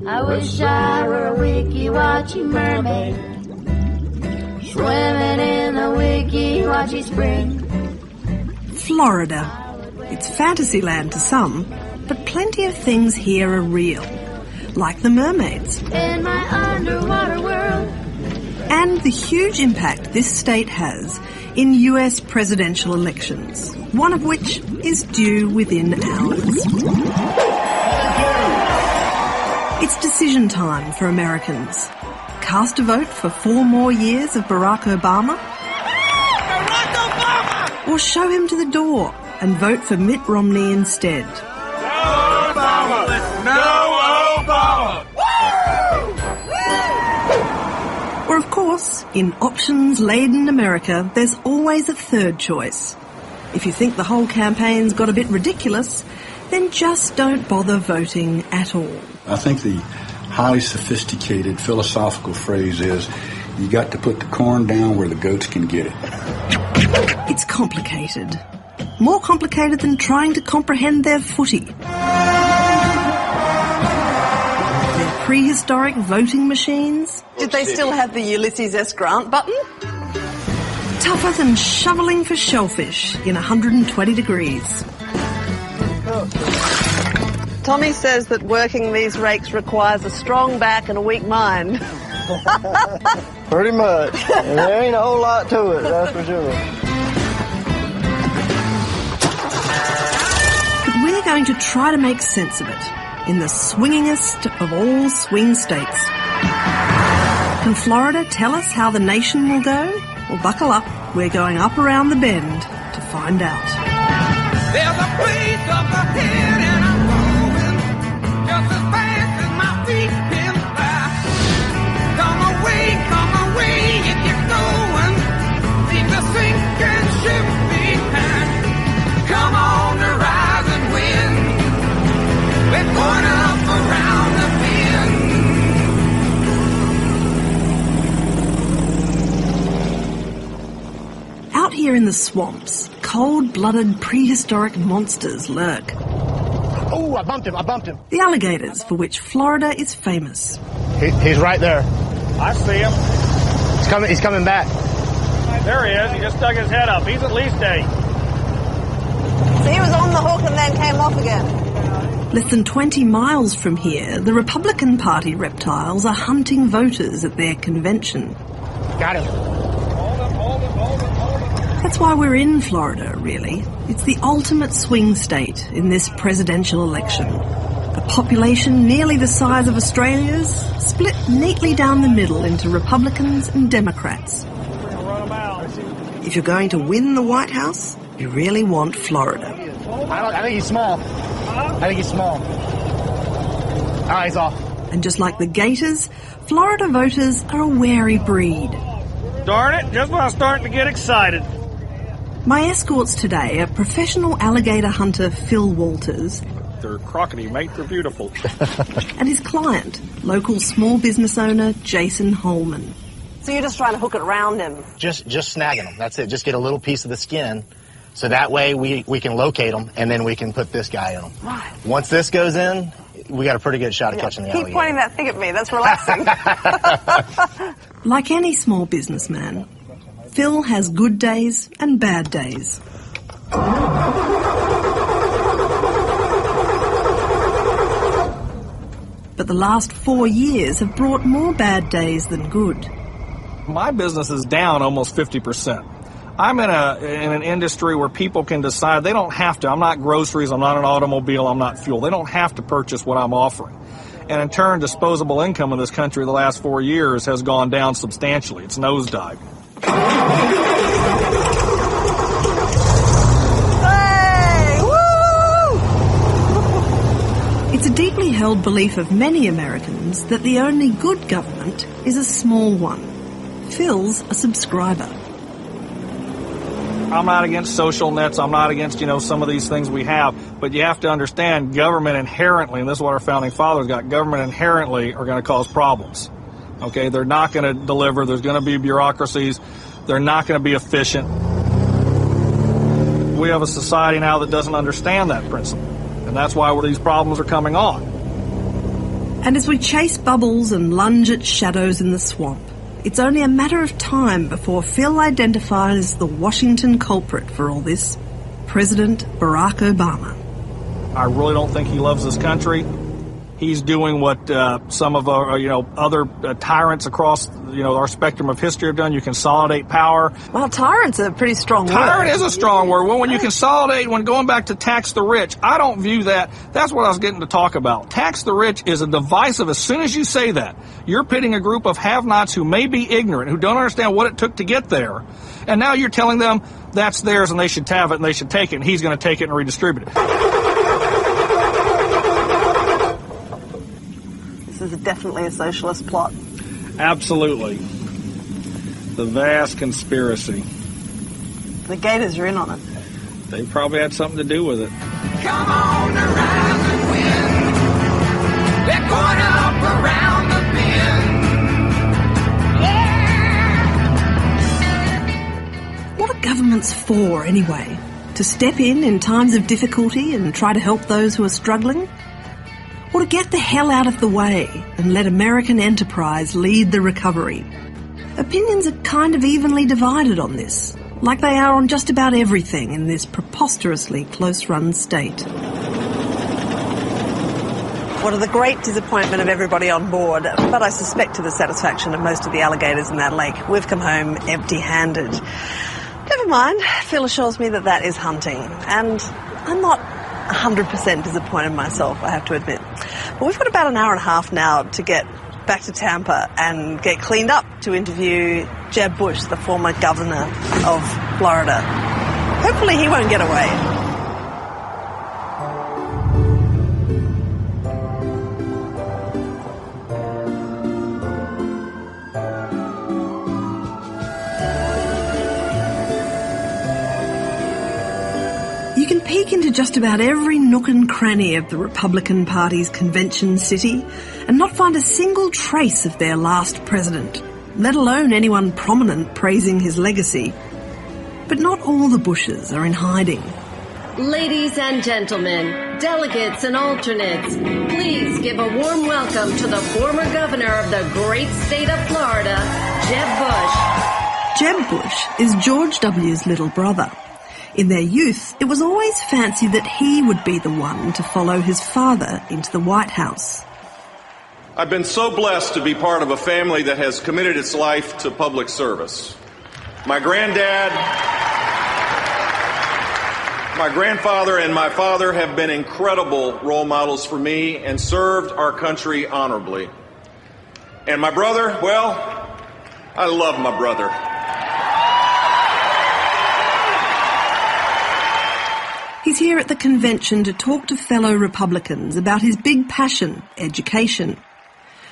I wish I were a wiki-watchy mermaid, swimming in the wiki-watchy spring. Florida. It's fantasyland to some, but plenty of things here are real, like the mermaids. In my underwater world. And the huge impact this state has in US presidential elections, one of which is due within hours. It's decision time for Americans. Cast a vote for 4 more years of Barack Obama? Barack Obama! Or show him to the door and vote for Mitt Romney instead. No Obama! No Obama! Or of course, in options-laden America, there's always a third choice. If you think the whole campaign's got a bit ridiculous, then just don't bother voting at all. I think the highly sophisticated philosophical phrase is, you got to put the corn down where the goats can get it. It's complicated. More complicated than trying to comprehend their footy. Their prehistoric voting machines. Did they still have the Ulysses S. Grant button? Tougher than shoveling for shellfish in 120 degrees. Tommy says that working these rakes requires a strong back and a weak mind. Pretty much. And there ain't a whole lot to it, that's for sure. But we're going to try to make sense of it in the swingingest of all swing states. Can Florida tell us how the nation will go? Well, buckle up. We're going up around the bend to find out. There's a place up ahead and I'm going just as fast as my feet can fly. Come away if you're going. Leave the sinking ship behind. Come on the rising wind. We're going up around the bend. Out here in the swamps, cold-blooded prehistoric monsters lurk. Oh, I bumped him. The alligators, for which Florida is famous. He's right there. I see him. He's coming back. There he is. He just stuck his head up. He's at least 8. So he was on the hook and then came off again. Less than 20 miles from here, the Republican Party reptiles are hunting voters at their convention. Got him. That's why we're in Florida, really. It's the ultimate swing state in this presidential election. A population nearly the size of Australia's, split neatly down the middle into Republicans and Democrats. If you're going to win the White House, you really want Florida. I think he's small. Ah, he's off. And just like the gators, Florida voters are a wary breed. Darn it, just when I was starting to get excited. My escorts today are professional alligator hunter Phil Walters. They're crocodile, mate. They're beautiful. And his client, local small business owner Jason Holman. So you're just trying to hook it around him? Just snagging them. That's it. Just get a little piece of the skin. So that way we can locate them, and then we can put this guy in them. Right. Once this goes in, we got a pretty good shot of catching the alligator. Keep pointing that thing at me. That's relaxing. Like any small businessman, Phil has good days and bad days. But the last 4 years have brought more bad days than good. My business is down almost 50%. I'm in an industry where people can decide they don't have to. I'm not groceries, I'm not an automobile, I'm not fuel. They don't have to purchase what I'm offering. And in turn, disposable income in this country the last 4 years has gone down substantially. It's nosedived. Hey! Woo! It's a deeply held belief of many Americans that the only good government is a small one. Phil's a subscriber. I'm not against social nets. I'm not against, some of these things we have. But you have to understand government inherently, and this is what our founding fathers got, government inherently are going to cause problems. Okay, they're not going to deliver. There's going to be bureaucracies. They're not going to be efficient. We have a society now that doesn't understand that principle. And that's why these problems are coming on. And as we chase bubbles and lunge at shadows in the swamp, it's only a matter of time before Phil identifies the Washington culprit for all this, President Barack Obama. I really don't think he loves this country. He's doing what some of our, other tyrants across, our spectrum of history have done. You consolidate power. Well, tyrant's a pretty strong word. Tyrant is a strong word. Well, when you consolidate, when going back to tax the rich, I don't view that. That's what I was getting to talk about. Tax the rich is a divisive. As soon as you say that, you're pitting a group of have-nots who may be ignorant, who don't understand what it took to get there. And now you're telling them that's theirs and they should have it and they should take it, and he's going to take it and redistribute it. This is definitely a socialist plot. Absolutely. The vast conspiracy. The Gators are in on it. They probably had something to do with it. Come on, the rise and win. They're going up around the bend. Yeah! What are governments for, anyway? To step in times of difficulty and try to help those who are struggling? Or to get the hell out of the way and let American enterprise lead the recovery? Opinions are kind of evenly divided on this, like they are on just about everything in this preposterously close-run state. Well, to the great disappointment of everybody on board, but I suspect to the satisfaction of most of the alligators in that lake, we've come home empty-handed. Never mind, Phil assures me that is hunting, and I'm not 100% disappointed myself, I have to admit. But we've got about an hour and a half now to get back to Tampa and get cleaned up to interview Jeb Bush, the former governor of Florida. Hopefully he won't get away. You can peek into just about every nook and cranny of the Republican Party's convention city and not find a single trace of their last president, let alone anyone prominent praising his legacy. But not all the Bushes are in hiding. Ladies and gentlemen, delegates and alternates, please give a warm welcome to the former governor of the great state of Florida, Jeb Bush. Jeb Bush is George W.'s little brother. In their youth, it was always fancied that he would be the one to follow his father into the White House. I've been so blessed to be part of a family that has committed its life to public service. My granddad, my grandfather, and my father have been incredible role models for me and served our country honorably. And my brother, well, I love my brother. He's here at the convention to talk to fellow Republicans about his big passion, education.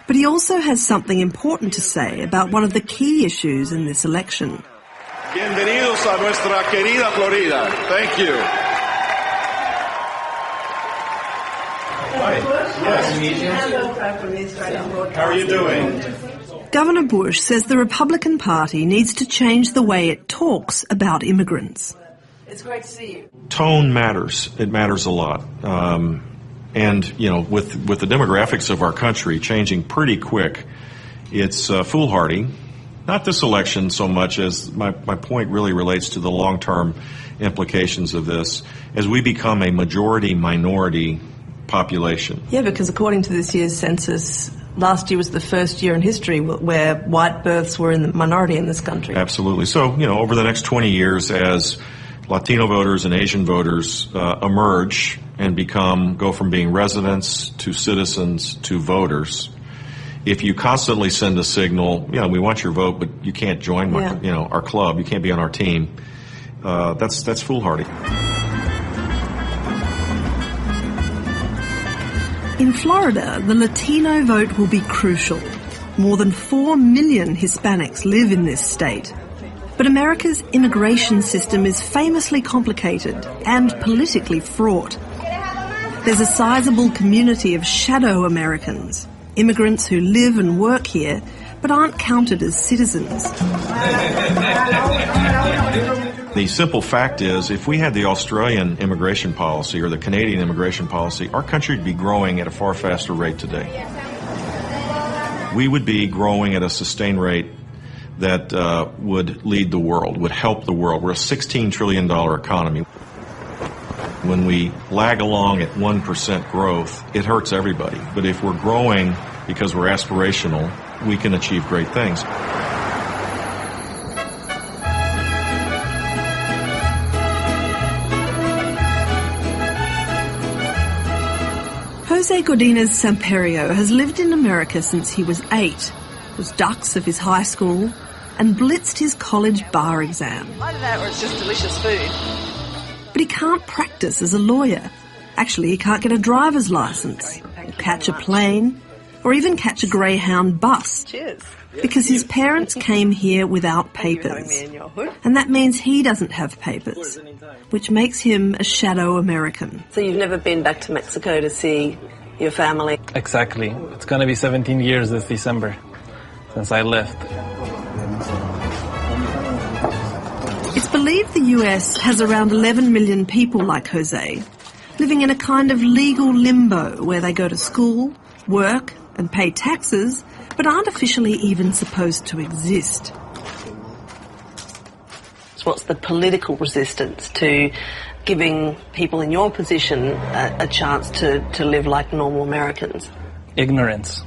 But he also has something important to say about one of the key issues in this election. Bienvenidos a nuestra querida Florida. Thank you. Hi. Yes. How are you doing? Governor Bush says the Republican Party needs to change the way it talks about immigrants. It's great to see you. Tone matters. It matters a lot. And, with the demographics of our country changing pretty quick, it's foolhardy. Not this election so much as my point really relates to the long-term implications of this as we become a majority-minority population. Yeah, because according to this year's census, last year was the first year in history where white births were in the minority in this country. Absolutely. So, over the next 20 years as Latino voters and Asian voters emerge and go from being residents to citizens to voters. If you constantly send a signal, we want your vote, but you can't join our club, you can't be on our team, that's foolhardy. In Florida, the Latino vote will be crucial. More than 4 million Hispanics live in this state. But America's immigration system is famously complicated and politically fraught. There's a sizable community of shadow Americans, immigrants who live and work here but aren't counted as citizens. The simple fact is, if we had the Australian immigration policy or the Canadian immigration policy, our country would be growing at a far faster rate today. we would be growing at a sustained rate that would lead the world, would help the world. We're a $16 trillion economy. When we lag along at 1% growth, it hurts everybody. But if we're growing because we're aspirational, we can achieve great things. Jose Godinez Samperio has lived in America since he was 8, was dux of his high school, and blitzed his college bar exam. Either that or it's just delicious food. But he can't practice as a lawyer. Actually, he can't get a driver's license, or catch a plane, or even catch a Greyhound bus. Cheers. Because his parents came here without papers. And that means he doesn't have papers, which makes him a shadow American. So you've never been back to Mexico to see your family? Exactly. It's going to be 17 years this December since I left. It's believed the US has around 11 million people like Jose, living in a kind of legal limbo where they go to school, work, and pay taxes, but aren't officially even supposed to exist. So what's the political resistance to giving people in your position a chance to live like normal Americans? Ignorance.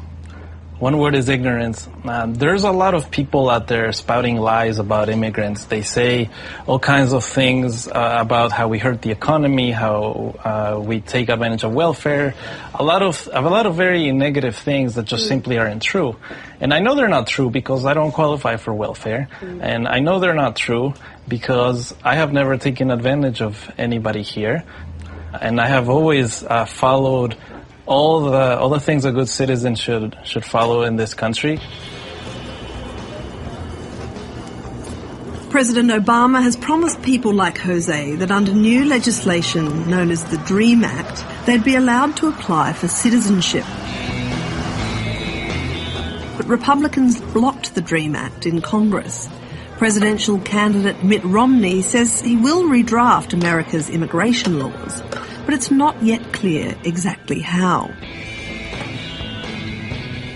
One word is ignorance. There's a lot of people out there spouting lies about immigrants. They say all kinds of things about how we hurt the economy, how we take advantage of welfare. A lot of very negative things that just simply aren't true. And I know they're not true because I don't qualify for welfare. And I know they're not true because I have never taken advantage of anybody here. And I have always followed all the things a good citizen should follow in this country. President Obama has promised people like Jose that under new legislation known as the DREAM Act, they'd be allowed to apply for citizenship. But Republicans blocked the DREAM Act in Congress. Presidential candidate Mitt Romney says he will redraft America's immigration laws, but it's not yet clear exactly how.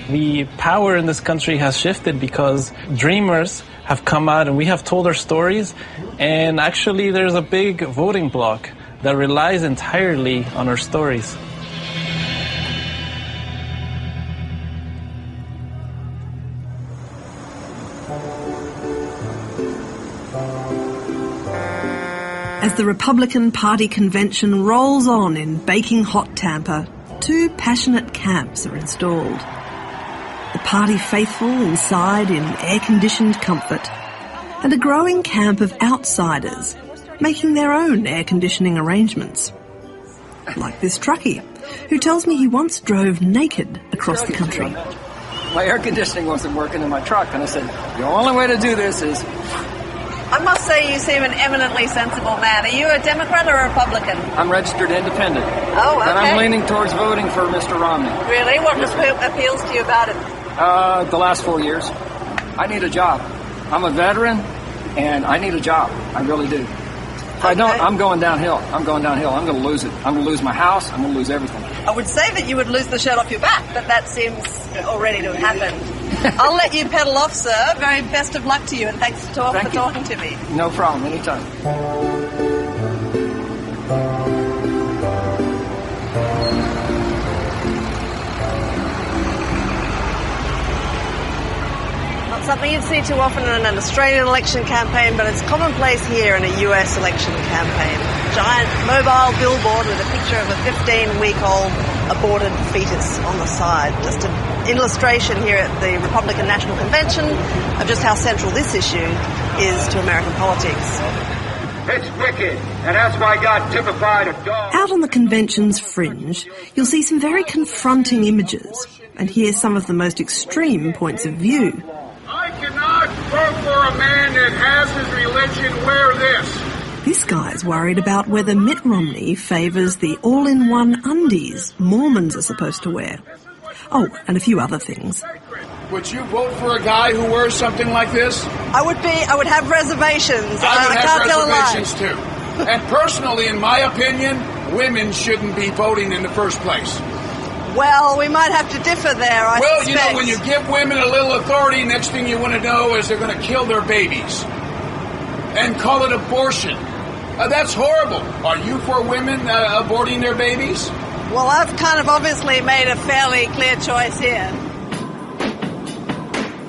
The power in this country has shifted because dreamers have come out and we have told our stories, and actually there's a big voting bloc that relies entirely on our stories. As the Republican Party convention rolls on in baking hot Tampa, two passionate camps are installed. The party faithful inside in air-conditioned comfort, and a growing camp of outsiders making their own air conditioning arrangements. Like this truckie, who tells me he once drove naked across the country. My air conditioning wasn't working in my truck, and I said, the only way to do this is... I must say you seem an eminently sensible man. Are you a Democrat or a Republican? I'm registered independent. Oh, okay. And I'm leaning towards voting for Mr. Romney. Really? What appeals to you about him? The last 4 years. I need a job. I'm a veteran, and I need a job. I really do. If I don't, I'm going downhill. I'm going to lose it. I'm going to lose my house. I'm going to lose everything. I would say that you would lose the shirt off your back, but that seems already to have happened. I'll let you pedal off, sir. Very best of luck to you, and thanks for talking to me. No problem. Anytime. Not something you'd see too often in an Australian election campaign, but it's commonplace here in a US election campaign. Giant mobile billboard with a picture of a 15-week-old aborted fetus on the side. Just an illustration here at the Republican National Convention of just how central this issue is to American politics. It's wicked, and that's why God typified a dog. Out on the convention's fringe, you'll see some very confronting images and hear some of the most extreme points of view. I cannot vote for a man that has his religion wear this. This guy's worried about whether Mitt Romney favours the all-in-one undies Mormons are supposed to wear. Oh, and a few other things. Would you vote for a guy who wears something like this? I would have reservations. I would have can't tell a lie. reservations too. And personally, in my opinion, women shouldn't be voting in the first place. Well, we might have to differ there, I suspect. You know, when you give women a little authority, next thing you want to know is they're going to kill their babies and call it abortion. That's horrible. Are you for women aborting their babies? Well, I've kind of obviously made a fairly clear choice here.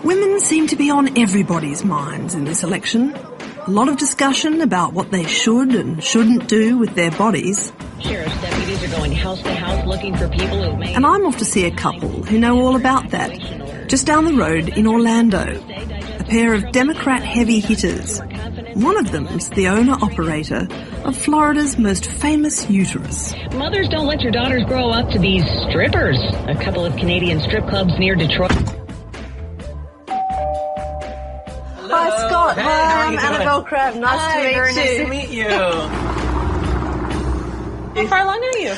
Women seem to be on everybody's minds in this election. A lot of discussion about what they should and shouldn't do with their bodies. Sheriff's deputies are going house to house looking for people who may... And I'm off to see a couple who know all about that. Just down the road in Orlando. A pair of Democrat heavy hitters. One of them's the owner-operator of Florida's most famous uterus. Mothers, don't let your daughters grow up to be strippers. A couple of Canadian strip clubs near Detroit. Hi, Scott. Hey, Hi, how are I'm you Annabelle Crabb. Nice to meet very you. nice to meet you. How far along are you?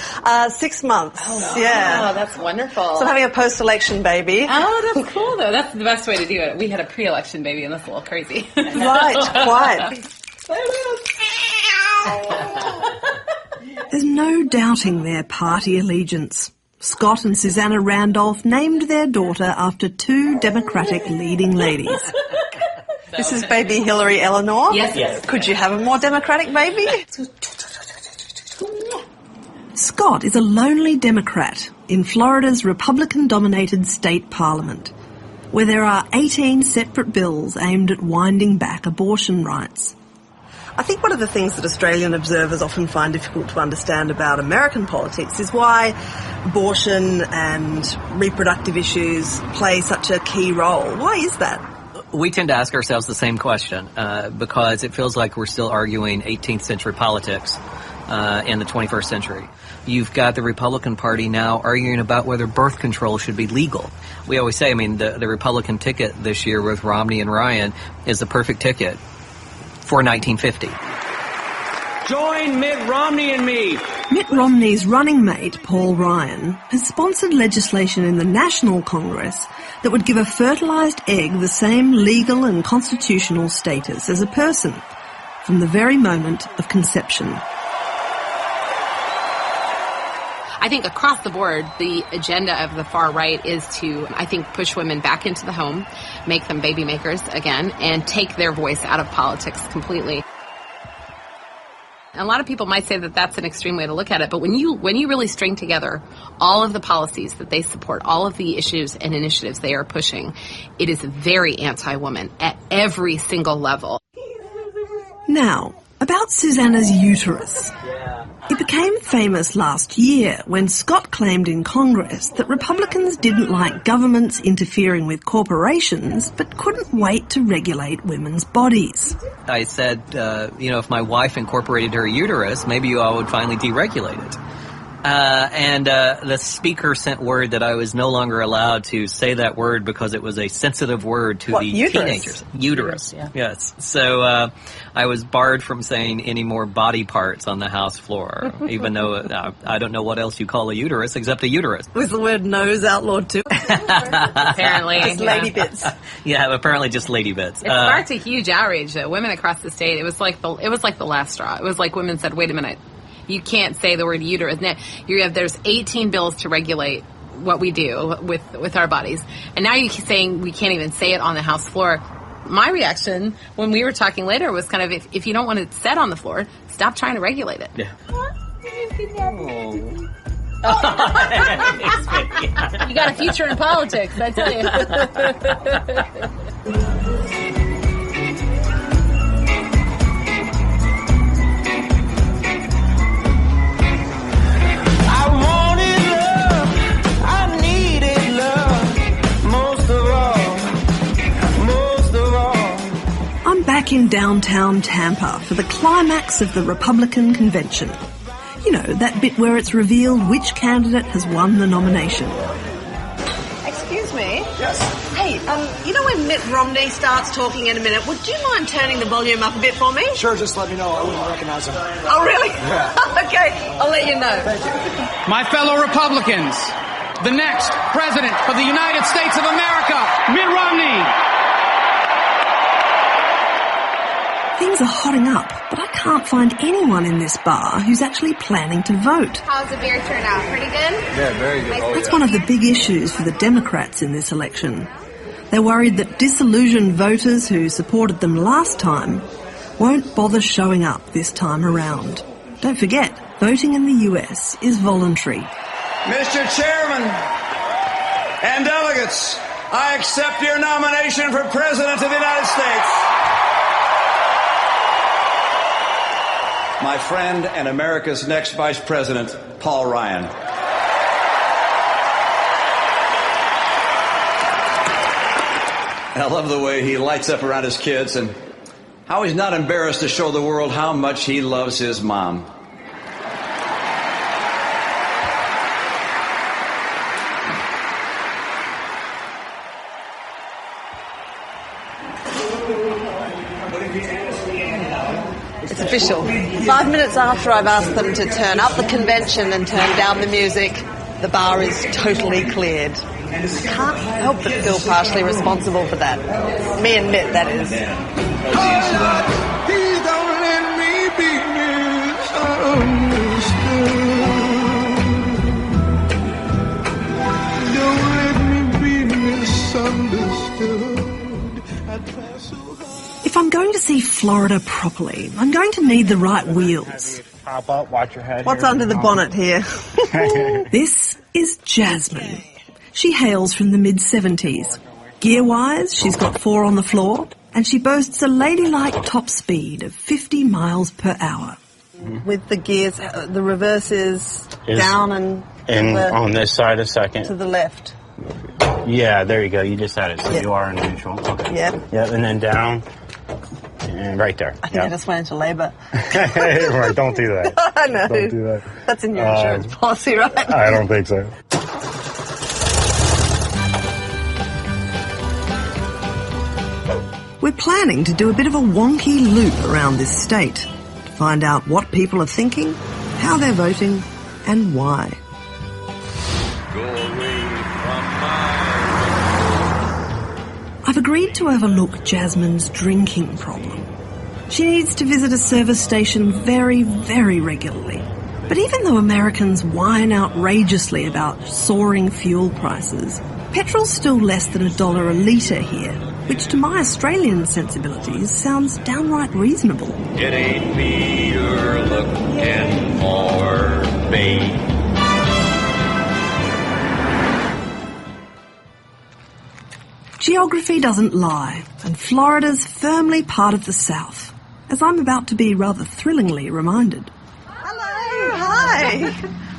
6 months. Oh, yeah. wow, that's wonderful. So having a post-election baby. Oh, that's cool, though. That's the best way to do it. We had a pre-election baby, and that's a little crazy. Right, quite. There's no doubting their party allegiance. Scott and Susanna Randolph named their daughter after two Democratic leading ladies. This is baby Hillary Eleanor? Yes. Could you have a more Democratic baby? Scott is a lonely Democrat in Florida's Republican-dominated state parliament, where there are 18 separate bills aimed at winding back abortion rights. I think one of the things that Australian observers often find difficult to understand about American politics is why abortion and reproductive issues play such a key role. Why is that? We tend to ask ourselves the same question because it feels like we're still arguing 18th century politics in the 21st century. You've got the Republican Party now arguing about whether birth control should be legal. We always say, the Republican ticket this year with Romney and Ryan is the perfect ticket for 1950. Join Mitt Romney and me. Mitt Romney's running mate, Paul Ryan, has sponsored legislation in the National Congress that would give a fertilised egg the same legal and constitutional status as a person from the very moment of conception. I think across the board, the agenda of the far right is to, I think, push women back into the home, make them baby makers again, and take their voice out of politics completely. A lot of people might say that that's an extreme way to look at it, but when you really string together all of the policies that they support, all of the issues and initiatives they are pushing, it is very anti-woman at every single level. Now, about Susanna's uterus. It became famous last year when Scott claimed in Congress that Republicans didn't like governments interfering with corporations but couldn't wait to regulate women's bodies. I said, if my wife incorporated her uterus, maybe I would finally deregulate it. And the speaker sent word that I was no longer allowed to say that word because it was a sensitive word to teenagers. Uterus. Yeah. Yes. So I was barred from saying any more body parts on the House floor, even though I don't know what else you call a uterus except a uterus. Was the word nose outlawed too? Apparently. Just lady bits. Yeah, apparently just lady bits. It sparked a huge outrage. Women across the state, it was like the last straw. It was like women said, wait a minute. You can't say the word uterus. Now, there's 18 bills to regulate what we do with our bodies. And now you're saying we can't even say it on the House floor. My reaction when we were talking later was kind of, if you don't want it said on the floor, stop trying to regulate it. Yeah. You got a future in politics, I tell you. Back in downtown Tampa for the climax of the Republican convention. You know, that bit where it's revealed which candidate has won the nomination. Excuse me? Yes. Hey, when Mitt Romney starts talking in a minute, would you mind turning the volume up a bit for me? Sure, just let me know. I wouldn't recognize him. Oh, really? Yeah. Okay, I'll let you know. Thank you. My fellow Republicans, the next President of the United States of America, Mitt Romney. Things are hotting up, but I can't find anyone in this bar who's actually planning to vote. How's the beer turnout? Pretty good? Yeah, very good. That's one of the big issues for the Democrats in this election. They're worried that disillusioned voters who supported them last time won't bother showing up this time around. Don't forget, voting in the US is voluntary. Mr. Chairman and delegates, I accept your nomination for President of the United States. My friend and America's next Vice President, Paul Ryan. I love the way he lights up around his kids and how he's not embarrassed to show the world how much he loves his mom. It's official. 5 minutes after I've asked them to turn up the convention and turn down the music, the bar is totally cleared. I can't help but feel partially responsible for that. Me and Mitt, that is. Please don't let me be misunderstood. Don't let me be misunderstood. I try so hard. If I'm going to see Florida properly, I'm going to need the right wheels. Pop up, watch your head. What's under the bonnet here? This is Jasmine. She hails from the mid-70s. Gear-wise, she's got 4 on the floor, and she boasts a ladylike top speed of 50 miles per hour. With the gears, the reverse is down and on this side a second. To the left. Yeah, there you go. You just had it. So you are in neutral. Okay. Yep. Yep, and then down. And right there. I think I just went into labour. Right, don't do that. I know. Don't do that. That's in your insurance policy, right? I don't think so. We're planning to do a bit of a wonky loop around this state to find out what people are thinking, how they're voting, and why. Go away from I've agreed to overlook Jasmine's drinking problem. She needs to visit a service station very, very regularly. But even though Americans whine outrageously about soaring fuel prices, petrol's still less than $1 a litre here, which to my Australian sensibilities sounds downright reasonable. It ain't me you're looking for, babe. Geography doesn't lie, and Florida's firmly part of the South, as I'm about to be rather thrillingly reminded. Hello, hi.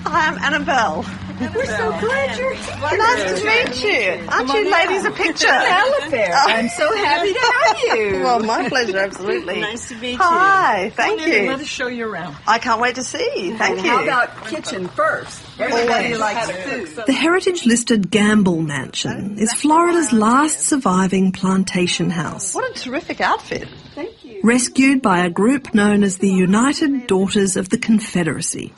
I'm Annabelle. We're so glad you're here. Nice to meet you. Aren't you ladies a picture? I'm so happy to have you. Well, my pleasure, absolutely. Nice to meet you. Hi, thank you. Let us show you around. I can't wait to see you. Thank you. How about kitchen first? Everybody likes food. The heritage-listed Gamble Mansion is Florida's last surviving plantation house. What a terrific outfit. Thank you. Rescued by a group known as the United Daughters of the Confederacy.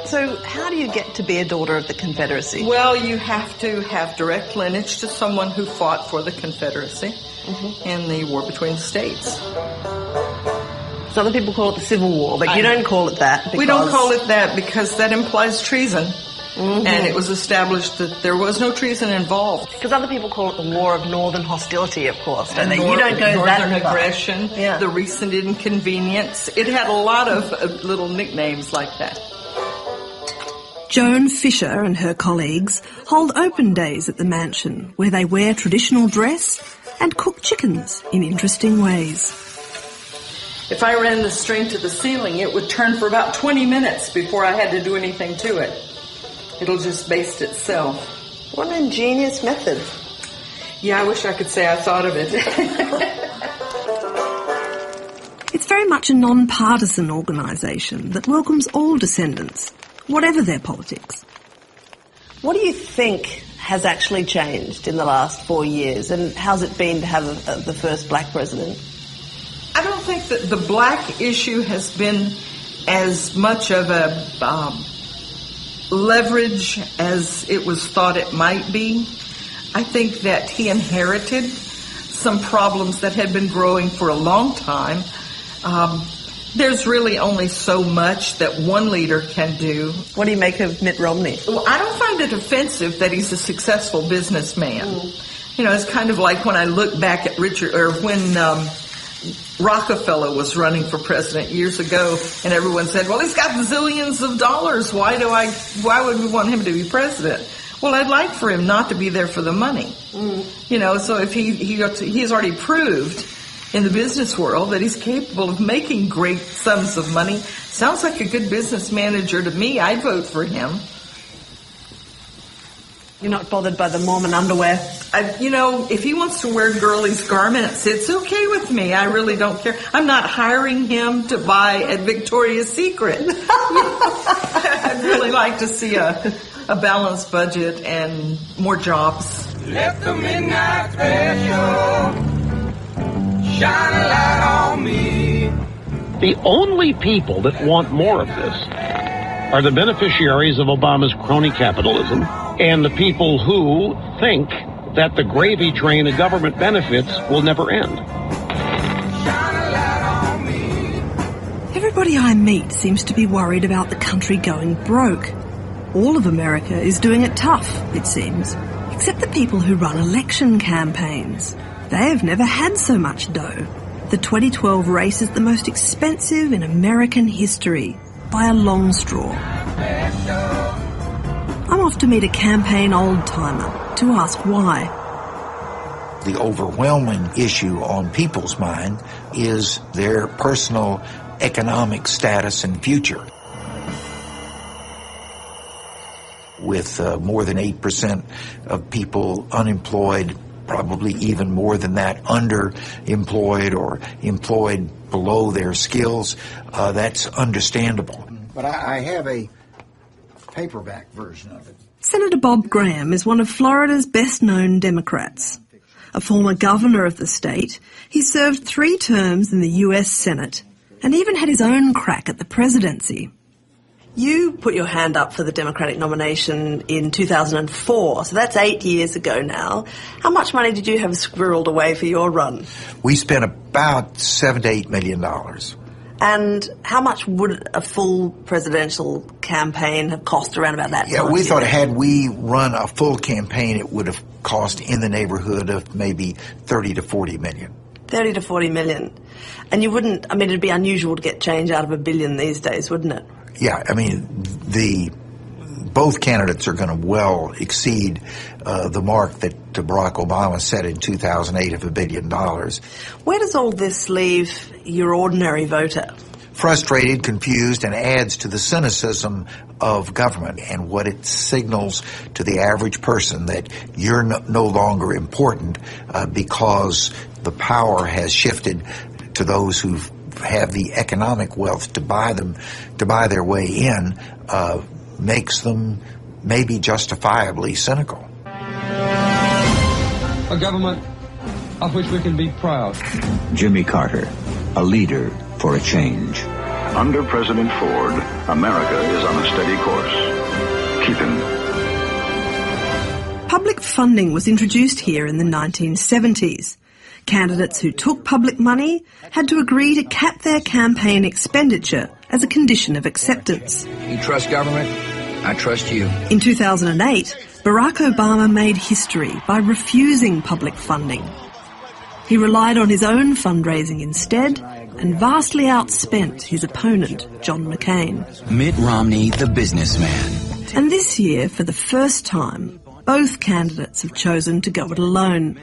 So how do you get to be a daughter of the Confederacy? Well, you have to have direct lineage to someone who fought for the Confederacy in the war between the states. So other people call it the Civil War, but you don't call it that. We don't call it that because that implies treason. And it was established that there was no treason involved. Because other people call it the War of Northern Hostility, of course, don't they? You don't go Northern that far. aggression, the recent inconvenience. It had a lot of little nicknames like that. Joan Fisher and her colleagues hold open days at the mansion where they wear traditional dress and cook chickens in interesting ways. If I ran the string to the ceiling, it would turn for about 20 minutes before I had to do anything to it. It'll just baste itself. What an ingenious method. Yeah, I wish I could say I thought of it. It's very much a non-partisan organisation that welcomes all descendants, whatever their politics. What do you think has actually changed in the last 4 years, and how's it been to have the first black president? I don't think that the black issue has been as much of a leverage as it was thought it might be. I think that he inherited some problems that had been growing for a long time. There's really only so much that one leader can do. What do you make of Mitt Romney? Well, I don't find it offensive that he's a successful businessman. You know, it's kind of like when I look back at when Rockefeller was running for president years ago, and everyone said, well, he's got zillions of dollars. Why would we want him to be president? Well, I'd like for him not to be there for the money. You know, so if he's already proved in the business world that he's capable of making great sums of money. Sounds like a good business manager to me. I'd vote for him. You're not bothered by the Mormon underwear? You know, if he wants to wear girlies' garments, it's okay with me. I really don't care. I'm not hiring him to buy at Victoria's Secret. I'd really like to see a balanced budget and more jobs. Let the midnight special shine a light on me. The only people that want more of this are the beneficiaries of Obama's crony capitalism and the people who think that the gravy train of government benefits will never end. Everybody I meet seems to be worried about the country going broke. All of America is doing it tough, it seems, except the people who run election campaigns. They have never had so much dough. The 2012 race is the most expensive in American history, by a long straw. I'm off to meet a campaign old-timer to ask why. The overwhelming issue on people's mind is their personal economic status and future. With more than 8% of people unemployed, probably even more than that underemployed or employed below their skills, that's understandable. But I have a paperback version of it. Senator Bob Graham is one of Florida's best-known Democrats. A former governor of the state, he served 3 terms in the US Senate and even had his own crack at the presidency. You put your hand up for the Democratic nomination in 2004, so that's 8 years ago now. How much money did you have squirreled away for your run? We spent about $7 to $8 million. And how much would a full presidential campaign have cost around about that time? Yeah, we thought had we run a full campaign, it would have cost in the neighborhood of maybe 30 to 40 million. 30 to 40 million. And you wouldn't, I mean, it'd be unusual to get change out of $1 billion these days, wouldn't it? Yeah, I mean, both candidates are going to well exceed the mark that Barack Obama set in 2008 of $1 billion. Where does all this leave your ordinary voter? Frustrated, confused, and adds to the cynicism of government and what it signals to the average person that you're no longer important because the power has shifted to those who have the economic wealth to buy their way in, makes them maybe justifiably cynical. A government of which we can be proud. Jimmy Carter, a leader for a change. Under President Ford, America is on a steady course. Keep him. Public funding was introduced here in the 1970s. Candidates who took public money had to agree to cap their campaign expenditure as a condition of acceptance. You trust government? I trust you. In 2008, Barack Obama made history by refusing public funding. He relied on his own fundraising instead and vastly outspent his opponent, John McCain. Mitt Romney, the businessman. And this year, for the first time, both candidates have chosen to go it alone,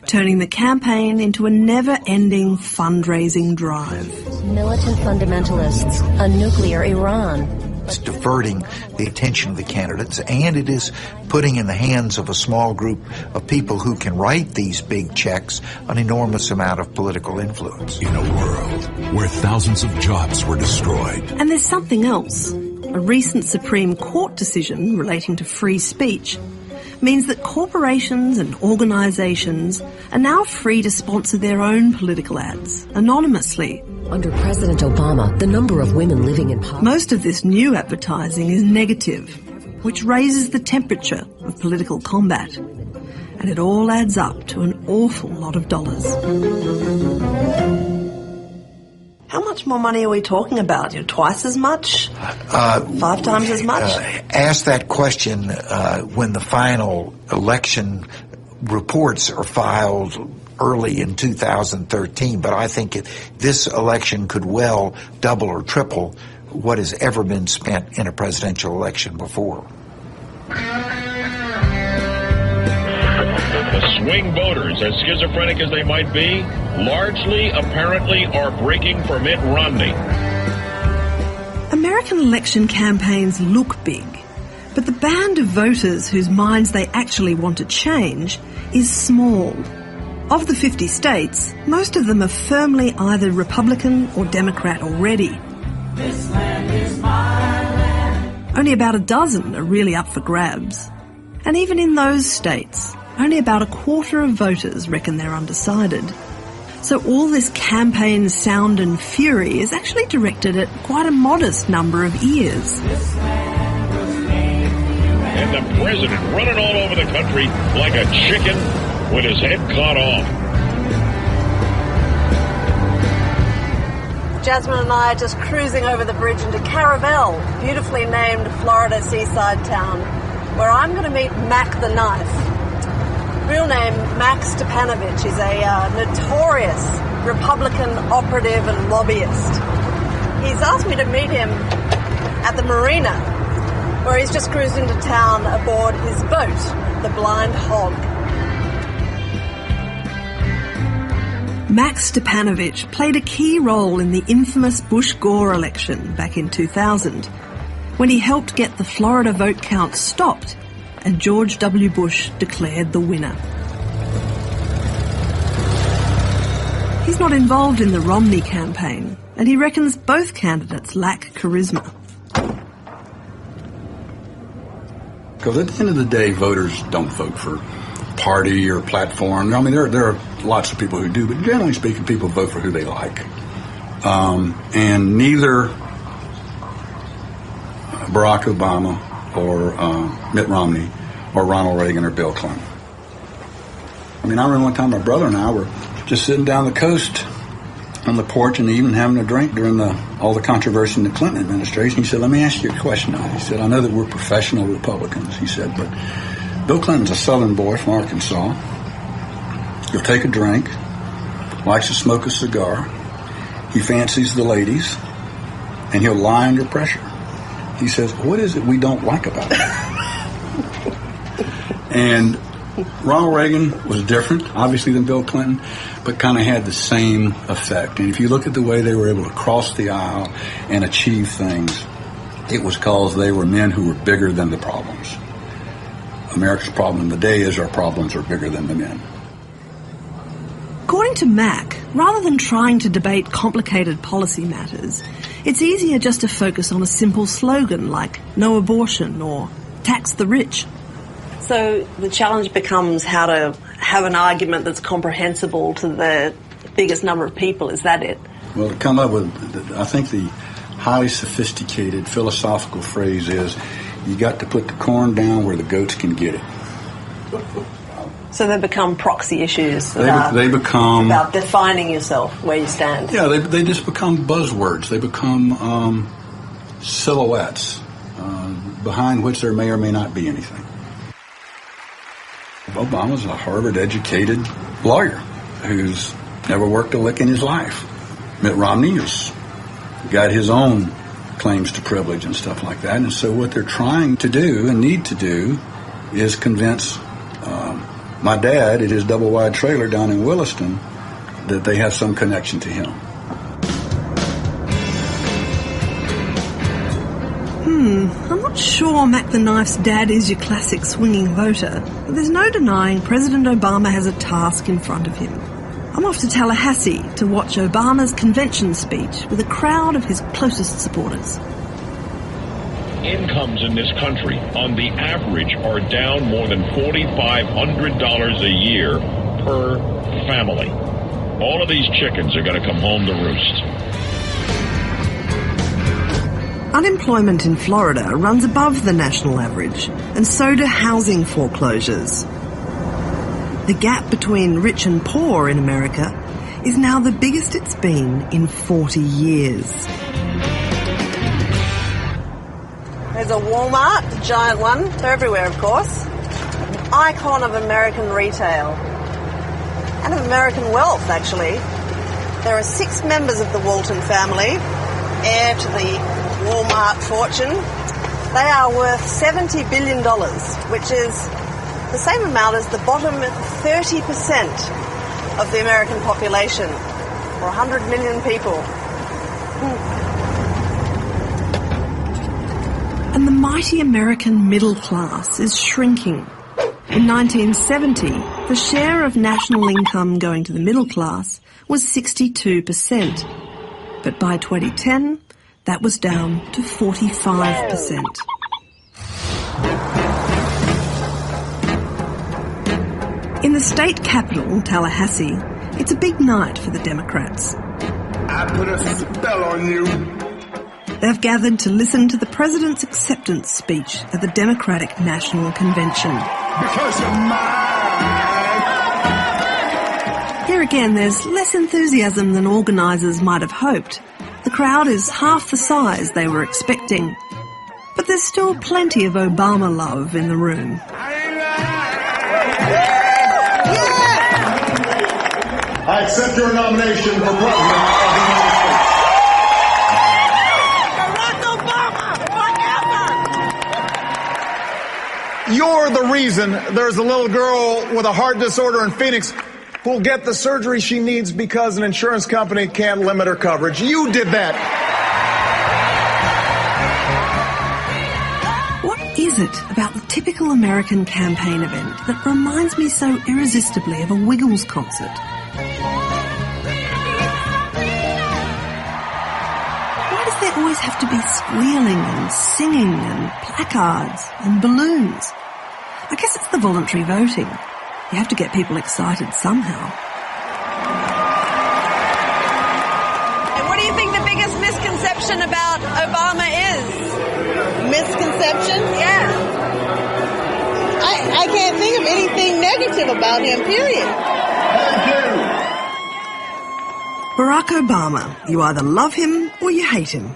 turning the campaign into a never-ending fundraising drive. Militant fundamentalists, a nuclear Iran. It's diverting the attention of the candidates, and it is putting in the hands of a small group of people who can write these big checks an enormous amount of political influence. In a world where thousands of jobs were destroyed. And there's something else. A recent Supreme Court decision relating to free speech means that corporations and organisations are now free to sponsor their own political ads, anonymously. Under President Obama, the number of women living in poverty... Most of this new advertising is negative, which raises the temperature of political combat. And it all adds up to an awful lot of dollars. How much more money are we talking about? Twice as much? 5 times as much? Ask that question when the final election reports are filed early in 2013, but I think this election could well double or triple what has ever been spent in a presidential election before. The swing voters, as schizophrenic as they might be, largely, apparently, are breaking for Mitt Romney. American election campaigns look big, but the band of voters whose minds they actually want to change is small. Of the 50 states, most of them are firmly either Republican or Democrat already. This land is my land. Only about a dozen are really up for grabs. And even in those states, only about a quarter of voters reckon they're undecided. So all this campaign sound and fury is actually directed at quite a modest number of ears. And the president running all over the country like a chicken with his head cut off. Jasmine and I are just cruising over the bridge into Caravelle, beautifully named Florida seaside town, where I'm going to meet Mac the Knife. Real name, Max Stepanovich. He's a notorious Republican operative and lobbyist. He's asked me to meet him at the marina, where he's just cruised into town aboard his boat, the Blind Hog. Max Stepanovich played a key role in the infamous Bush-Gore election back in 2000, when he helped get the Florida vote count stopped and George W. Bush declared the winner. He's not involved in the Romney campaign, and he reckons both candidates lack charisma. Because at the end of the day, voters don't vote for party or platform. I mean, there are lots of people who do, but generally speaking, people vote for who they like. And neither Barack Obama or Mitt Romney or Ronald Reagan or Bill Clinton. I mean, I remember one time my brother and I were just sitting down the coast on the porch in the evening having a drink during all the controversy in the Clinton administration. He said, "Let me ask you a question." He said, "I know that we're professional Republicans," he said, "but Bill Clinton's a Southern boy from Arkansas. He'll take a drink, likes to smoke a cigar, he fancies the ladies, and he'll lie under pressure." He says, "What is it we don't like about it?" And Ronald Reagan was different, obviously, than Bill Clinton, but kind of had the same effect. And if you look at the way they were able to cross the aisle and achieve things, it was because they were men who were bigger than the problems. America's problem today is our problems are bigger than the men. According to Mac, rather than trying to debate complicated policy matters, it's easier just to focus on a simple slogan like no abortion or tax the rich. So the challenge becomes how to have an argument that's comprehensible to the biggest number of people. Is that it? Well, to come up with, I think the highly sophisticated philosophical phrase is, you got to put the corn down where the goats can get it. So they become proxy issues. They become about defining yourself, where you stand. Yeah, they just become buzzwords. They become silhouettes behind which there may or may not be anything. Obama's a Harvard-educated lawyer who's never worked a lick in his life. Mitt Romney has got his own claims to privilege and stuff like that. And so what they're trying to do and need to do is convince my dad at his double-wide trailer down in Williston that they have some connection to him. I'm not sure Mac the Knife's dad is your classic swinging voter, but there's no denying President Obama has a task in front of him. I'm off to Tallahassee to watch Obama's convention speech with a crowd of his closest supporters. Incomes in this country, on the average, are down more than $4,500 a year per family. All of these chickens are going to come home to roost. Unemployment in Florida runs above the national average, and so do housing foreclosures. The gap between rich and poor in America is now the biggest it's been in 40 years. There's a Walmart, the giant one. They're everywhere, of course. An icon of American retail. And of American wealth, actually. There are 6 members of the Walton family, heir to the Walmart fortune. They are worth $70 billion, which is the same amount as the bottom 30% of the American population, or 100 million people. And the mighty American middle class is shrinking. In 1970, the share of national income going to the middle class was 62%. But by 2010, that was down to 45%. In the state capital, Tallahassee, it's a big night for the Democrats. I put a spell on you. They've gathered to listen to the president's acceptance speech at the Democratic National Convention. Because you're mine. Here again, there's less enthusiasm than organisers might have hoped. The crowd is half the size they were expecting. But there's still plenty of Obama love in the room. I accept your nomination for President of the United States. You're the reason there's a little girl with a heart disorder in Phoenix who'll get the surgery she needs because an insurance company can't limit her coverage. You did that. What is it about the typical American campaign event that reminds me so irresistibly of a Wiggles concert? Why does there always have to be squealing and singing and placards and balloons? I guess it's the voluntary voting. You have to get people excited somehow. What do you think the biggest misconception about Obama is? Misconception? Yeah. I can't think of anything negative about him, period. Barack Obama, you either love him or you hate him.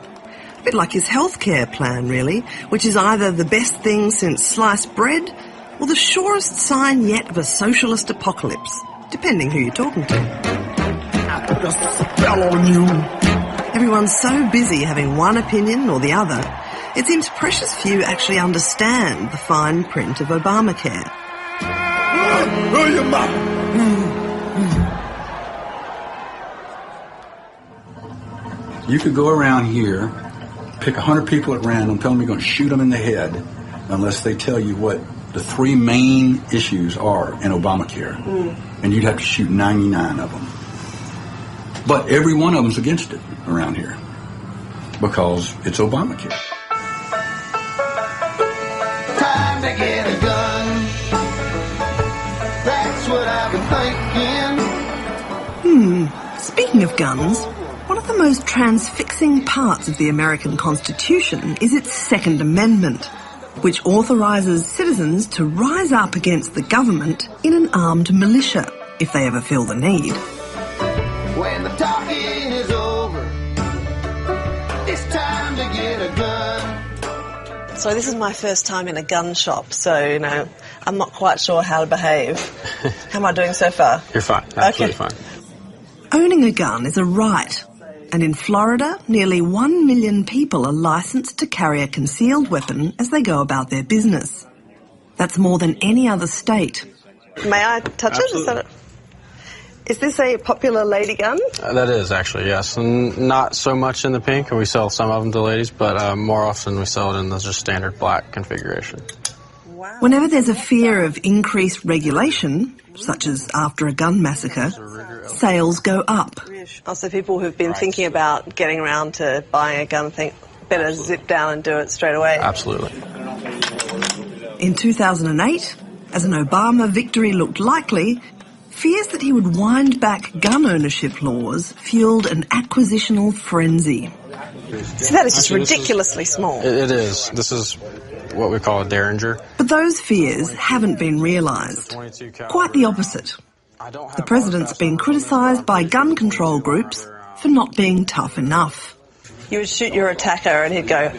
A bit like his healthcare plan, really, which is either the best thing since sliced bread or the surest sign yet of a socialist apocalypse, depending who you're talking to. I put a spell on you. Everyone's so busy having one opinion or the other, it seems precious few actually understand the fine print of Obamacare. You could go around here, pick 100 people at random, tell them you're going to shoot them in the head unless they tell you what the 3 main issues are in Obamacare. And you'd have to shoot 99 of them. But every one of them's against it around here because it's Obamacare. Time to get a gun. That's what I've been thinking. Speaking of guns, one of the most transfixing parts of the American Constitution is its Second Amendment, which authorises citizens to rise up against the government in an armed militia, if they ever feel the need. When the talking is over, it's time to get a gun. So this is my first time in a gun shop, so, I'm not quite sure how to behave. How am I doing so far? You're fine. Absolutely fine. Owning a gun is a right. And in Florida, nearly 1 million people are licensed to carry a concealed weapon as they go about their business. That's more than any other state. May I touch it? Is this a popular lady gun? That is, actually, yes. And not so much in the pink, and we sell some of them to ladies, but more often we sell it in the just standard black configuration. Whenever there's a fear of increased regulation, such as after a gun massacre, sales go up. Also, people who've been thinking about getting around to buying a gun think better zip down and do it straight away. Absolutely. In 2008, as an Obama victory looked likely, fears that he would wind back gun ownership laws fueled an acquisitional frenzy. So that is just ridiculously small. It is. This is what we call a derringer. But those fears haven't been realised. Quite the opposite. The president's been criticised by gun control groups for not being tough enough. You would shoot your attacker and he'd go,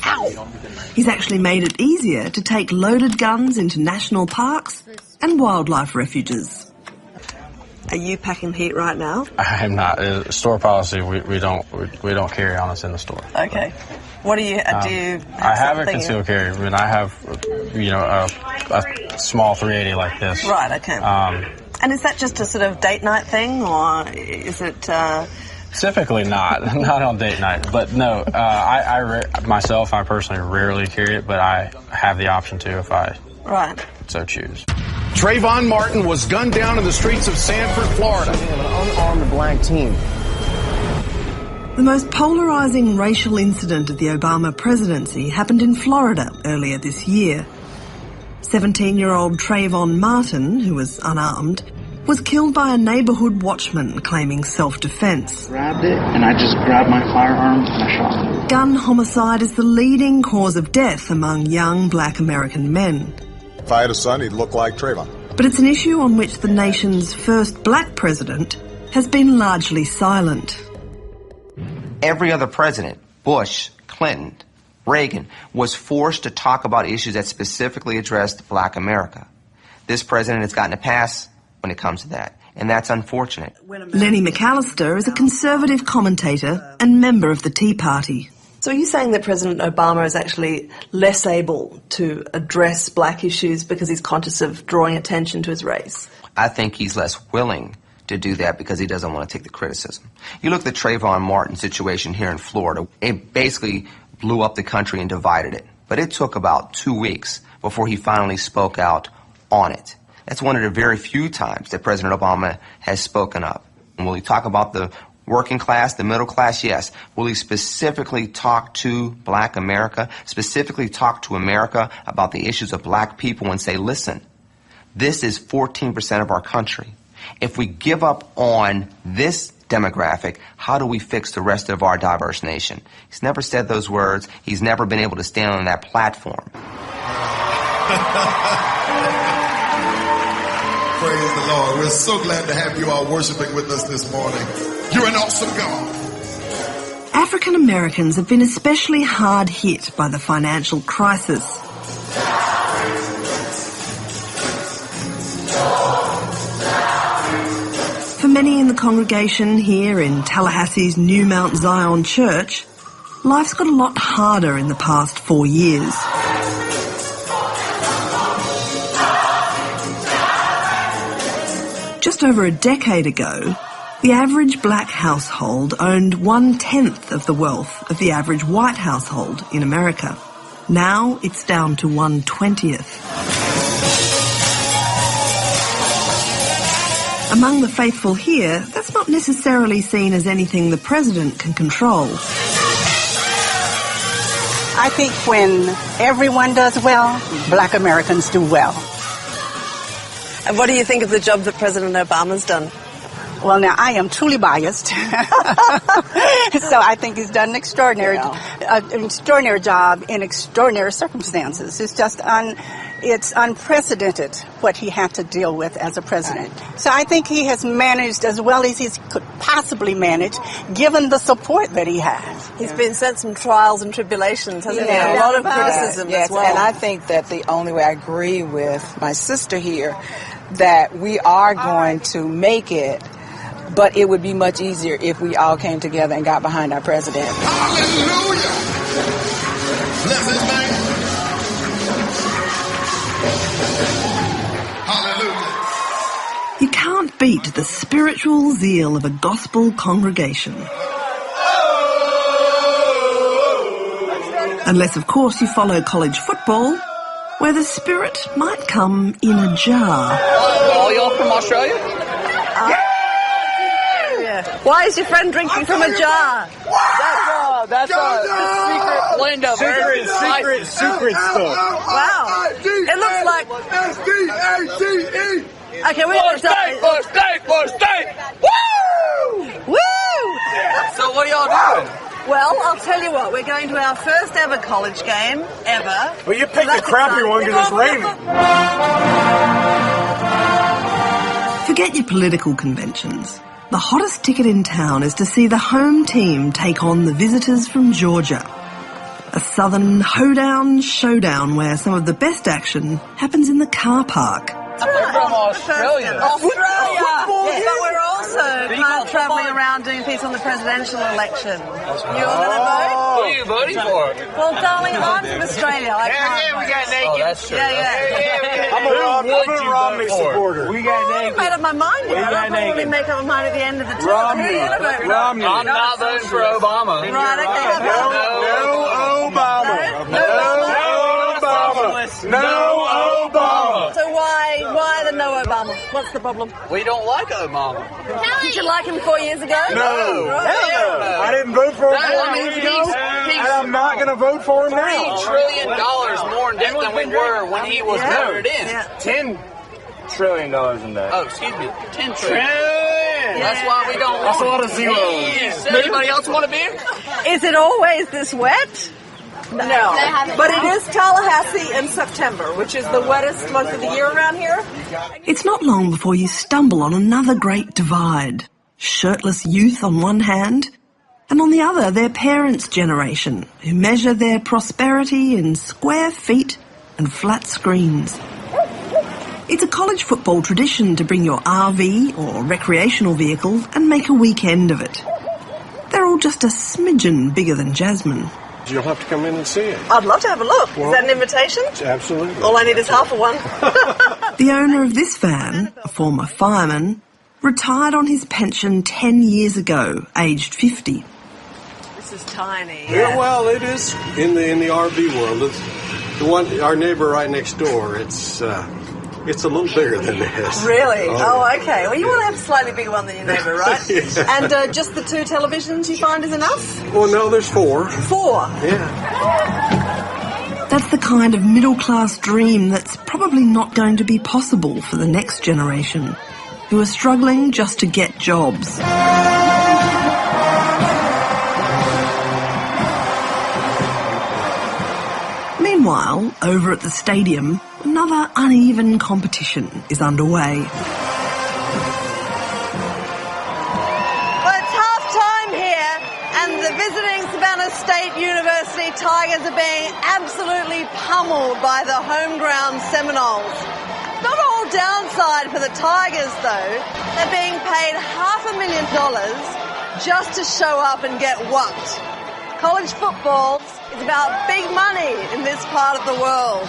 ow! He's actually made it easier to take loaded guns into national parks and wildlife refuges. Are you packing heat right now? I am not. Store policy, we don't carry on us in the store. Okay. What do you do? I have a concealed carry. I mean, I have, a small 380 like this. Right. Okay. And is that just a sort of date night thing, or is it? Specifically, not on date night. But no, I personally rarely carry it, but I have the option to if I so choose. Trayvon Martin was gunned down in the streets of Sanford, Florida. An unarmed black team. The most polarising racial incident of the Obama presidency happened in Florida earlier this year. 17-year-old Trayvon Martin, who was unarmed, was killed by a neighbourhood watchman claiming self-defence. Grabbed it, and I just grabbed my firearm and I shot him. Gun homicide is the leading cause of death among young black American men. If I had a son, he'd look like Trayvon. But it's an issue on which the nation's first black president has been largely silent. Every other president, Bush, Clinton, Reagan, was forced to talk about issues that specifically addressed black America. This president has gotten a pass when it comes to that, and that's unfortunate. Lenny McAllister is a conservative commentator and member of the Tea Party. So are you saying that President Obama is actually less able to address black issues because he's conscious of drawing attention to his race? I think he's less willing to do that because he doesn't want to take the criticism. You look at the Trayvon Martin situation here in Florida. It basically blew up the country and divided it. But it took about 2 weeks before he finally spoke out on it. That's one of the very few times that President Obama has spoken up. And will he talk about the working class, the middle class? Yes. Will he specifically talk to black America, specifically talk to America about the issues of black people and say, listen, this is 14% of our country. If we give up on this demographic, how do we fix the rest of our diverse nation? He's never said those words. He's never been able to stand on that platform. Praise the Lord. We're so glad to have you all worshiping with us this morning. You're an awesome God. African Americans have been especially hard hit by the financial crisis. For many in the congregation here in Tallahassee's New Mount Zion Church, life's got a lot harder in the past 4 years. Just over a decade ago, the average black household owned 1/10 of the wealth of the average white household in America. Now it's down to 1/20. Among the faithful here, that's not necessarily seen as anything the president can control. I think when everyone does well, black Americans do well. And what do you think of the job that President Obama's done? Well, now, I am truly biased. So I think he's done an extraordinary job in extraordinary circumstances. It's just it's unprecedented what he had to deal with as a president. So I think he has managed as well as he could possibly manage, given the support that he has. He's been sent some trials and tribulations, hasn't he? A lot of criticism as well. And I think that the only way I agree with my sister here, that we are going to make it, but it would be much easier if we all came together and got behind our president. Hallelujah! Bless his name. Hallelujah. You can't beat the spiritual zeal of a gospel congregation. Unless, of course, you follow college football, where the spirit might come in a jar. All y'all from Australia? Why is your friend drinking from a jar? That's a secret blend of secret stuff. Wow. It looks like... S-D-A-T-E. Okay, we're for state! Woo! Woo! So what are y'all doing? Well, I'll tell you what, we're going to our first ever college game, ever. Well, you picked a crappy one because it's raining. Forget your political conventions. The hottest ticket in town is to see the home team take on the visitors from Georgia. A southern hoedown showdown where some of the best action happens in the car park. We're from Australia. Australia! Yes, but we're also kind of travelling around doing things on the presidential election. You're going to vote? Who are you voting for? Well, darling, I'm from Australia. I can't vote. We got naked. Oh, that's true. Yeah. I'm a Romney supporter. We got naked. I made up my mind yet. I'll probably make up my mind at the end of the term. Romney. Who are you going to vote for? Romney. I'm not voting for Obama. Right, okay. No Obama. No Obama. So why the no Obama? What's the problem? We don't like Obama. Did you like him 4 years ago? No. I didn't vote for him 4 years ago, and I'm not going to vote for him now. $3 trillion more in debt than we were when he was voted in. Yeah. $10 trillion in debt. Oh, excuse me. 10 trillion. That's why we don't want That's a lot of zeros. Does anybody else want a beer? Is it always this wet? No, but it is Tallahassee in September, which is the wettest month of the year around here. It's not long before you stumble on another great divide. Shirtless youth on one hand, and on the other their parents' generation, who measure their prosperity in square feet and flat screens. It's a college football tradition to bring your RV or recreational vehicle and make a weekend of it. They're all just a smidgen bigger than Jasmine. You'll have to come in and see it. I'd love to have a look. Well, is that an invitation? Absolutely. All I need is half of one. The owner of this van, a former fireman, retired on his pension 10 years ago, aged 50. This is tiny. Yeah, well, it is in the RV world. It's the one, our neighbor right next door. It's a little bigger than this. Really? Oh, okay. Well, you want to have a slightly bigger one than your neighbour, right? Yeah. And just the 2 televisions you find is enough? Well, no, there's 4. 4? Yeah. That's the kind of middle-class dream that's probably not going to be possible for the next generation, who are struggling just to get jobs. Meanwhile, over at the stadium, another uneven competition is underway. Well, it's half-time here, and the visiting Savannah State University Tigers are being absolutely pummeled by the home ground Seminoles. Not all downside for the Tigers, though. They're being paid $500,000 just to show up and get whupped. College football is about big money in this part of the world.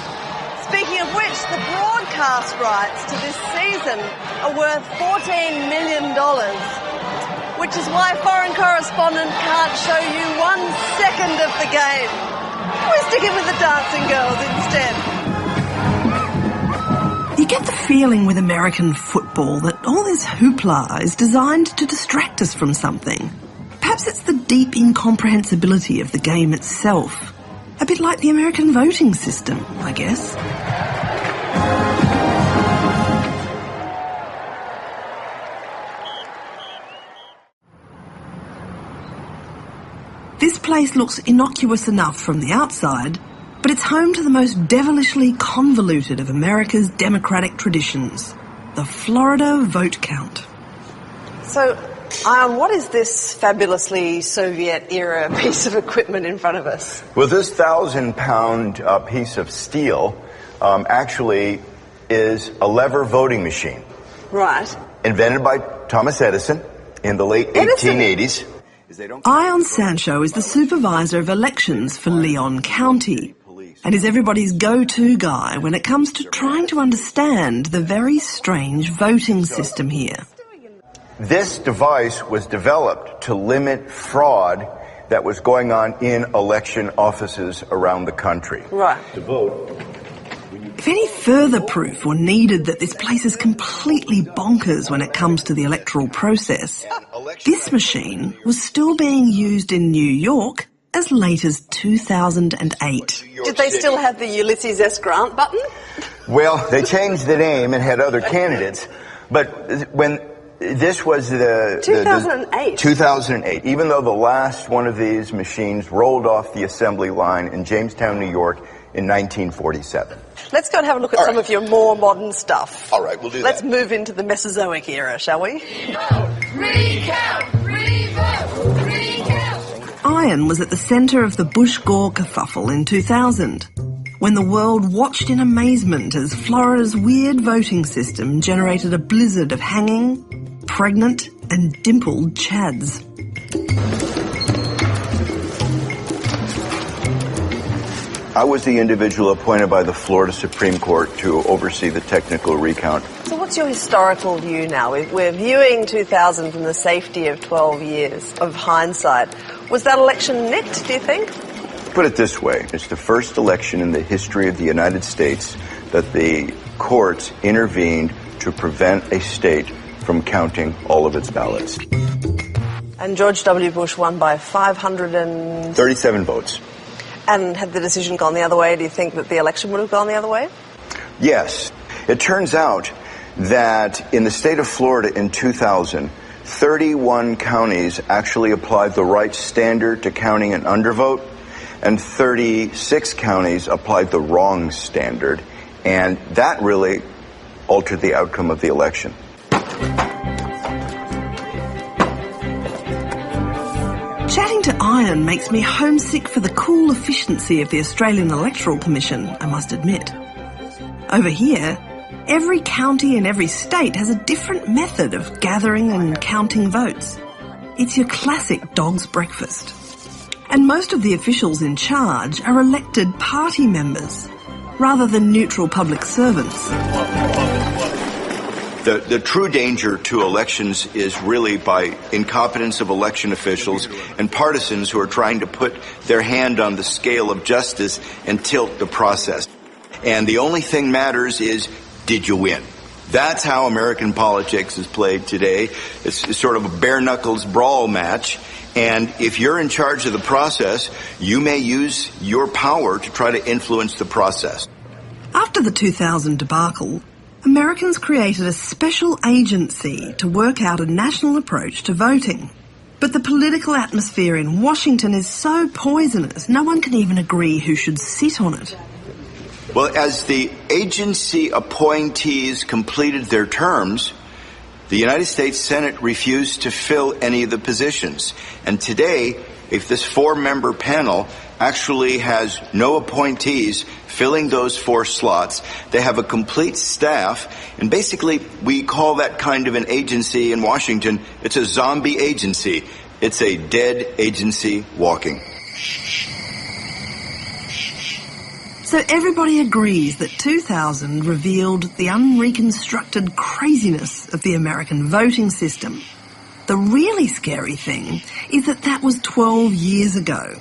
Speaking of which, the broadcast rights to this season are worth $14 million, which is why foreign correspondent can't show you 1 second of the game. We're sticking with the dancing girls instead. You get the feeling with American football that all this hoopla is designed to distract us from something. Perhaps it's the deep incomprehensibility of the game itself. A bit like the American voting system, I guess. This place looks innocuous enough from the outside, but it's home to the most devilishly convoluted of America's democratic traditions, the Florida vote count. So, what is this fabulously Soviet-era piece of equipment in front of us? Well, this 1,000-pound piece of steel actually is a lever voting machine. Right. Invented by Thomas Edison in the late 1880s. Ion Sancho is the supervisor of elections for Leon County and is everybody's go-to guy when it comes to trying to understand the very strange voting system here. This device was developed to limit fraud that was going on in election offices around the country. Right. To vote. If any further proof were needed that this place is completely bonkers when it comes to the electoral process, this machine was still being used in New York as late as 2008. Did they still have the Ulysses S. Grant button? Well, they changed the name and had other candidates, but when This was the 2008. 2008. Even though the last one of these machines rolled off the assembly line in Jamestown, New York in 1947. Let's go and have a look at some of your more modern stuff. All right, we'll do Let's that. move into the Mesozoic era, shall we? Recount! Revote! Recount! Iron was at the centre of the Bush-Gore kerfuffle in 2000, when the world watched in amazement as Florida's weird voting system generated a blizzard of hanging, pregnant and dimpled chads. I was the individual appointed by the Florida Supreme Court to oversee the technical recount. So what's your historical view now? We're viewing 2000 from the safety of 12 years of hindsight. Was that election nicked, do you think? Put it this way, it's the first election in the history of the United States that the courts intervened to prevent a state from counting all of its ballots. And George W. Bush won by 537 votes. And had the decision gone the other way, do you think that the election would have gone the other way? Yes. It turns out that in the state of Florida in 2000, 31 counties actually applied the right standard to counting an undervote, and 36 counties applied the wrong standard. And that really altered the outcome of the election. Chatting to Iron makes me homesick for the cool efficiency of the Australian Electoral Commission, I must admit. Over here, every county and every state has a different method of gathering and counting votes. It's your classic dog's breakfast. And most of the officials in charge are elected party members, rather than neutral public servants. The true danger to elections is really by incompetence of election officials and partisans who are trying to put their hand on the scale of justice and tilt the process. And the only thing matters is, did you win? That's how American politics is played today. It's sort of a bare-knuckles brawl match. And if you're in charge of the process, you may use your power to try to influence the process. After the 2000 debacle, Americans created a special agency to work out a national approach to voting. But the political atmosphere in Washington is so poisonous, no one can even agree who should sit on it. Well, as the agency appointees completed their terms, the United States Senate refused to fill any of the positions. And today, if this four-member panel actually has no appointees filling those 4 slots, they have a complete staff, and basically we call that kind of an agency in Washington, it's a zombie agency. It's a dead agency walking. So everybody agrees that 2000 revealed the unreconstructed craziness of the American voting system. The really scary thing is that that was 12 years ago,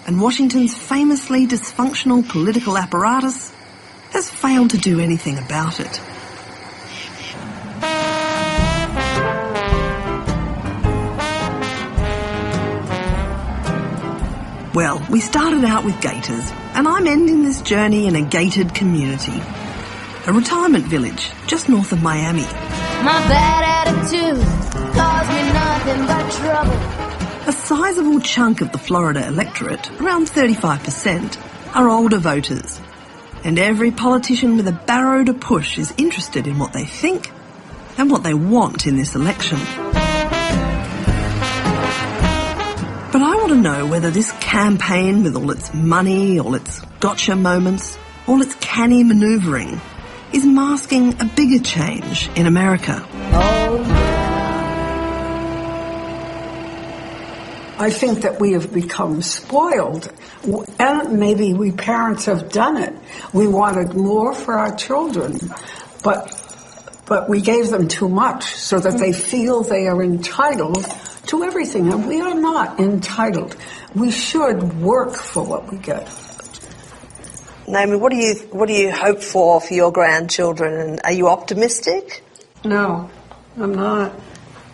and Washington's famously dysfunctional political apparatus has failed to do anything about it. Well, we started out with gators, and I'm ending this journey in a gated community. A retirement village just north of Miami. My bad attitude caused me nothing but trouble. A sizable chunk of the Florida electorate, around 35%, are older voters. And every politician with a barrow to push is interested in what they think and what they want in this election. But I want to know whether this campaign, with all its money, all its gotcha moments, all its canny manoeuvring, is masking a bigger change in America. I think that we have become spoiled, and maybe we parents have done it. We wanted more for our children, but we gave them too much so that they feel they are entitled to everything, and we are not entitled. We should work for what we get. Naomi, what do you hope for your grandchildren, and are you optimistic? No, I'm not.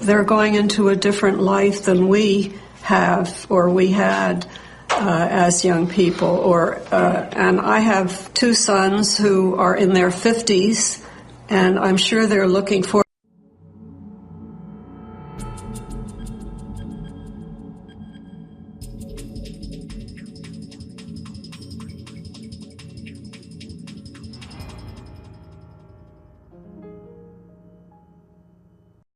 They're going into a different life than we have or we had as young people. And I have 2 sons who are in their 50s, and I'm sure they're looking for